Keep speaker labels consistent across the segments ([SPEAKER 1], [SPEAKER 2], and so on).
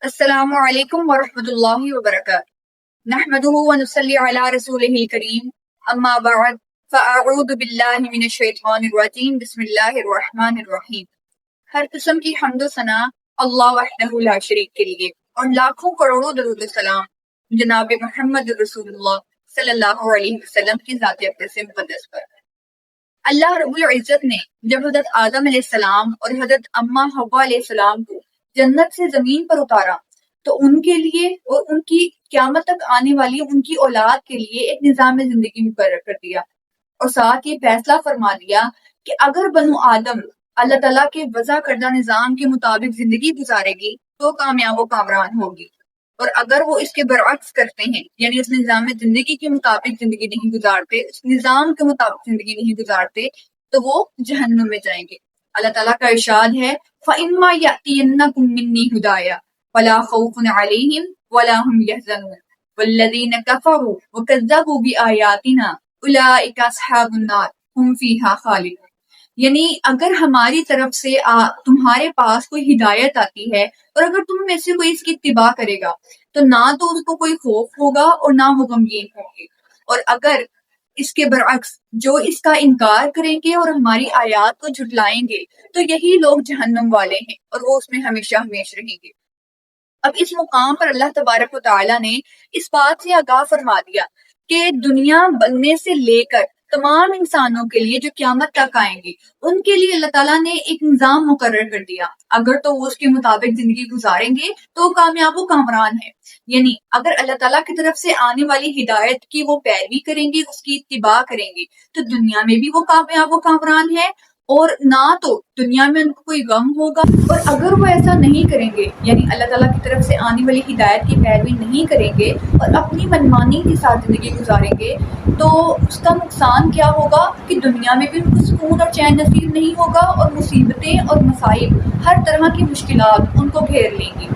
[SPEAKER 1] السلام علیکم ورحمۃ اللہ وبرکاتہ نحمده ونصلی علی رسولہ الکریم اما بعد فاعوذ باللہ من الشیطان الرجیم بسم اللہ الرحمن الرحیم۔ ہر قسم کی حمد و ثنا اللہ وحدہ لا شریک کے لیے اور لاکھوں کروڑوں درود و سلام جناب محمد رسول اللہ صلی اللہ علیہ وسلم کی ذات اقدس مقدس پر۔ اللہ رب العزت نے جب حضرت آدم علیہ السلام اور حضرت اماں حوا علیہ السلام کو جنت سے زمین پر اتارا تو ان کے لیے اور ان کی قیامت تک آنے والی ان کی اولاد کے لیے ایک نظام زندگی مقرر کر دیا، اور ساتھ یہ فیصلہ فرما دیا کہ اگر بنو آدم اللہ تعالیٰ کے وضع کردہ نظام کے مطابق زندگی گزارے گی تو کامیاب و کامران ہوگی، اور اگر وہ اس کے برعکس کرتے ہیں یعنی اس نظام زندگی کے مطابق زندگی نہیں گزارتے، اس نظام کے مطابق زندگی نہیں گزارتے تو وہ جہنم میں جائیں گے۔ اللہ تعالیٰ کا ارشاد ہے فَإِمَّا يَأْتِيَنَّكُم مِّنِّي هُدَايَا فَلَا خَوْفٌ عَلَيْهِمْ وَلَا هُمْ يَحْزَنُونَ وَالَّذِينَ كَفَرُوا وَكَذَّبُوا بِآيَاتِنَا أُولَٰئِكَ أَصْحَابُ النَّارِ هُمْ فِيهَا خَالِدُونَ۔ یعنی اگر ہماری طرف سے تمہارے پاس کوئی ہدایت آتی ہے اور اگر تم میں سے کوئی اس کی اتباع کرے گا تو نہ تو اس کو کوئی خوف ہوگا اور نہ وہ غمگین ہوں گے، اور اگر اس کے برعکس جو اس کا انکار کریں گے اور ہماری آیات کو جھٹلائیں گے تو یہی لوگ جہنم والے ہیں اور وہ اس میں ہمیشہ ہمیش رہیں گے۔ اب اس مقام پر اللہ تبارک و تعالیٰ نے اس بات سے آگاہ فرما دیا کہ دنیا بننے سے لے کر تمام انسانوں کے لیے جو قیامت تک آئیں گے ان کے لیے اللہ تعالیٰ نے ایک نظام مقرر کر دیا، اگر تو وہ اس کے مطابق زندگی گزاریں گے تو کامیاب و کامران ہے۔ یعنی اگر اللہ تعالیٰ کی طرف سے آنے والی ہدایت کی وہ پیروی کریں گے، اس کی اتباع کریں گے تو دنیا میں بھی وہ کامیاب و کامران ہے، اور نہ تو دنیا میں ان کو کوئی غم ہوگا، اور اگر وہ ایسا نہیں کریں گے یعنی اللہ تعالیٰ کی طرف سے آنے والی ہدایت کی پیروی نہیں کریں گے اور اپنی منمانی کے ساتھ زندگی گزاریں گے تو اس کا نقصان کیا ہوگا کہ دنیا میں بھی ان کو سکون اور چین نصیب نہیں ہوگا، اور مصیبتیں اور مصائب ہر طرح کی مشکلات ان کو گھیر لیں گی۔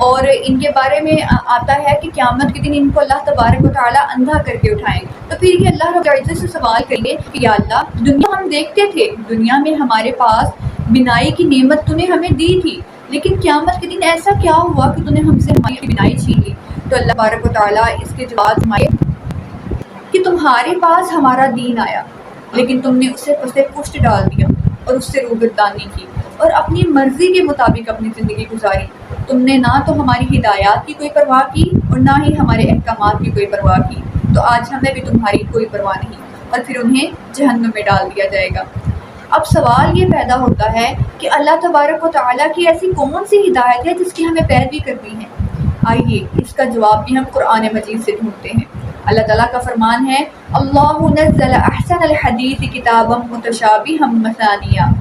[SPEAKER 1] اور ان کے بارے میں آتا ہے کہ قیامت کے دن ان کو اللہ تبارک و تعالیٰ اندھا کر کے اٹھائیں گے، تو پھر یہ اللہ رب العزت سے سوال کریں گے کہ یا اللہ دنیا ہم دیکھتے تھے، دنیا میں ہمارے پاس بینائی کی نعمت تو نے ہمیں دی تھی، لیکن قیامت کے دن ایسا کیا ہوا کہ تو نے ہم سے ہماری بینائی چھین لی؟ تو اللہ تبارک و تعالیٰ اس کے جواب میں کہ تمہارے پاس ہمارا دین آیا لیکن تم نے اسے پسے پشت ڈال دیا اور اس سے روگردانی کی اور اپنی مرضی کے مطابق اپنی زندگی گزاری۔ تم نے نہ تو ہماری ہدایات کی کوئی پرواہ کی اور نہ ہی ہمارے احکامات کی کوئی پرواہ کی، تو آج ہمیں بھی تمہاری کوئی پرواہ نہیں، اور پھر انہیں جہنم میں ڈال دیا جائے گا۔ اب سوال یہ پیدا ہوتا ہے کہ اللہ تبارک و تعالیٰ کی ایسی کون سی ہدایت ہے جس کی ہمیں پیروی کرنی ہے؟ آئیے اس کا جواب بھی ہم قرآن مجید سے ڈھونڈتے ہیں۔ اللہ تعالیٰ کا فرمان ہے اللہ نزل احسن الحدیث کتابا متشابہا مثانیہ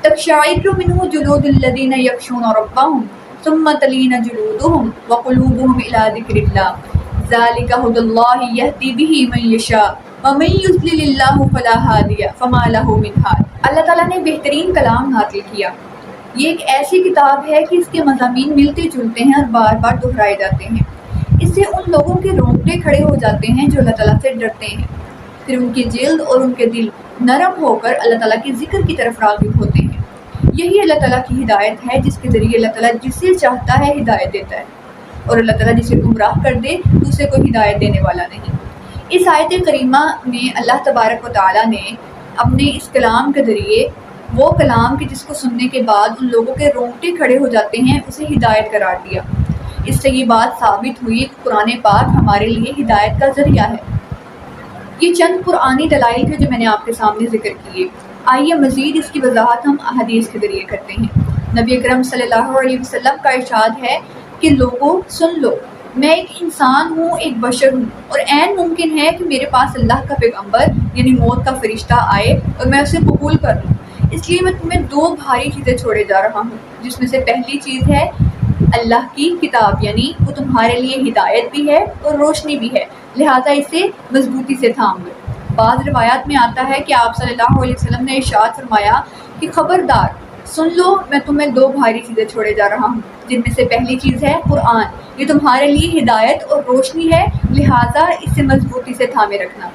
[SPEAKER 1] تقشعر منہ جلود الذین یخشون ربہم ثم تلین جلودہم وقلوبہم الی ذکر اللہ ذلک ھدی اللہ یہدی بہ من یشاء ومن یضلل اللہ فلا ہادی فما لہ من ہاد۔ اللہ تعالیٰ نے بہترین کلام نازل کیا، یہ ایک ایسی کتاب ہے کہ اس کے مضامین ملتے جلتے ہیں اور بار بار دہرائے جاتے ہیں، اس سے ان لوگوں کے رونگٹے کھڑے ہو جاتے ہیں جو اللہ تعالیٰ سے ڈرتے ہیں، پھر ان کی جلد اور ان کے دل نرم ہو کر اللہ تعالیٰ کے ذکر کی طرف راغب ہوتے ہیں۔ یہی اللہ تعالیٰ کی ہدایت ہے جس کے ذریعے اللہ تعالیٰ جسے چاہتا ہے ہدایت دیتا ہے، اور اللہ تعالیٰ جسے گمراہ کر دے تو اسے کوئی ہدایت دینے والا نہیں۔ اس آیت کریمہ میں اللہ تبارک و تعالیٰ نے اپنے اس کلام کے ذریعے وہ کلام کہ جس کو سننے کے بعد ان لوگوں کے رونگٹے کھڑے ہو جاتے ہیں اسے ہدایت قرار دیا۔ اس سے یہ بات ثابت ہوئی کہ قرآن پاک ہمارے لیے ہدایت کا ذریعہ ہے۔ یہ چند قرآنی دلائل تھے جو میں نے آپ کے سامنے ذکر کیے، آئیے مزید اس کی وضاحت ہم احادیث کے ذریعے کرتے ہیں۔ نبی اکرم صلی اللہ علیہ وسلم کا ارشاد ہے کہ لوگوں سن لو، میں ایک انسان ہوں، ایک بشر ہوں، اور عین ممکن ہے کہ میرے پاس اللہ کا پیغمبر یعنی موت کا فرشتہ آئے اور میں اسے قبول کر لوں، اس لیے میں تمہیں دو بھاری چیزیں چھوڑے جا رہا ہوں، جس میں سے پہلی چیز ہے اللہ کی کتاب، یعنی وہ تمہارے لیے ہدایت بھی ہے اور روشنی بھی ہے، لہٰذا اسے مضبوطی سے تھام لو۔ بعض روایات میں آتا ہے کہ آپ صلی اللہ علیہ وسلم نے ارشاد فرمایا کہ خبردار سن لو، میں تمہیں دو بھاری چیزیں چھوڑے جا رہا ہوں، جن میں سے پہلی چیز ہے قرآن، یہ تمہارے لیے ہدایت اور روشنی ہے، لہٰذا اسے مضبوطی سے تھامے رکھنا۔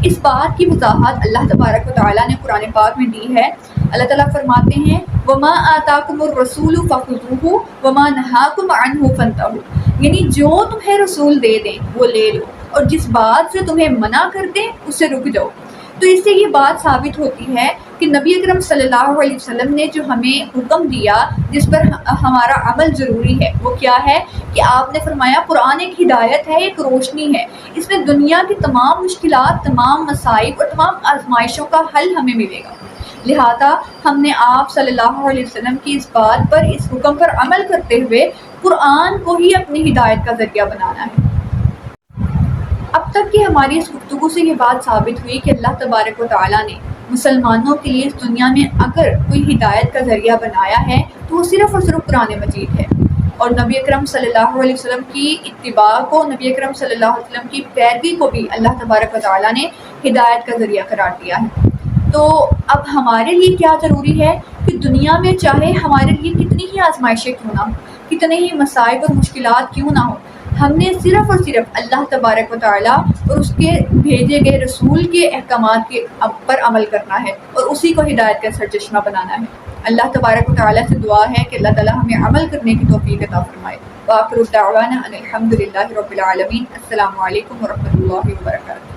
[SPEAKER 1] اس بات کی وضاحت اللہ تبارک و تعالیٰ نے قرآن پاک میں دی ہے۔ اللہ تعالیٰ فرماتے ہیں وما آتاکم الرسول فخذوہ وما نہاکم عنہ فانتہوا، یعنی جو تمہیں رسول دے دیں وہ لے لو، اور جس بات سے تمہیں منع کر دیں اس سے رک جاؤ۔ تو اس سے یہ بات ثابت ہوتی ہے کہ نبی اکرم صلی اللہ علیہ وسلم نے جو ہمیں حکم دیا جس پر ہمارا عمل ضروری ہے وہ کیا ہے کہ آپ نے فرمایا قرآن ایک ہدایت ہے، ایک روشنی ہے، اس میں دنیا کی تمام مشکلات، تمام مصائب اور تمام آزمائشوں کا حل ہمیں ملے گا۔ لہذا ہم نے آپ صلی اللہ علیہ وسلم کی اس بات پر، اس حکم پر عمل کرتے ہوئے قرآن کو ہی اپنی ہدایت کا ذریعہ بنانا ہے۔ اب تک کہ ہماری اس گفتگو سے یہ بات ثابت ہوئی کہ اللہ تبارک و تعالیٰ نے مسلمانوں کے لیے اس دنیا میں اگر کوئی ہدایت کا ذریعہ بنایا ہے تو وہ صرف اور صرف قرآن مجید ہے، اور نبی اکرم صلی اللہ علیہ وسلم کی اتباع کو، نبی اکرم صلی اللہ علیہ وسلم کی پیروی کو بھی اللہ تبارک و تعالیٰ نے ہدایت کا ذریعہ قرار دیا ہے۔ تو اب ہمارے لیے کیا ضروری ہے کہ دنیا میں چاہے ہمارے لیے کتنی ہی آزمائشیں کیوں نہ ہوں، کتنے ہی مصائب اور مشکلات کیوں نہ ہوں، ہم نے صرف اور صرف اللہ تبارک و تعالیٰ اور اس کے بھیجے گئے رسول کے احکامات کے پر عمل کرنا ہے اور اسی کو ہدایت کا سرچشمہ بنانا ہے۔ اللہ تبارک و تعالیٰ سے دعا ہے کہ اللہ تعالیٰ ہمیں عمل کرنے کی توفیق عطا فرمائے۔ وآخر دعوانا ان الحمد للہ رب العالمین۔ السلام علیکم ورحمۃ اللہ وبرکاتہ۔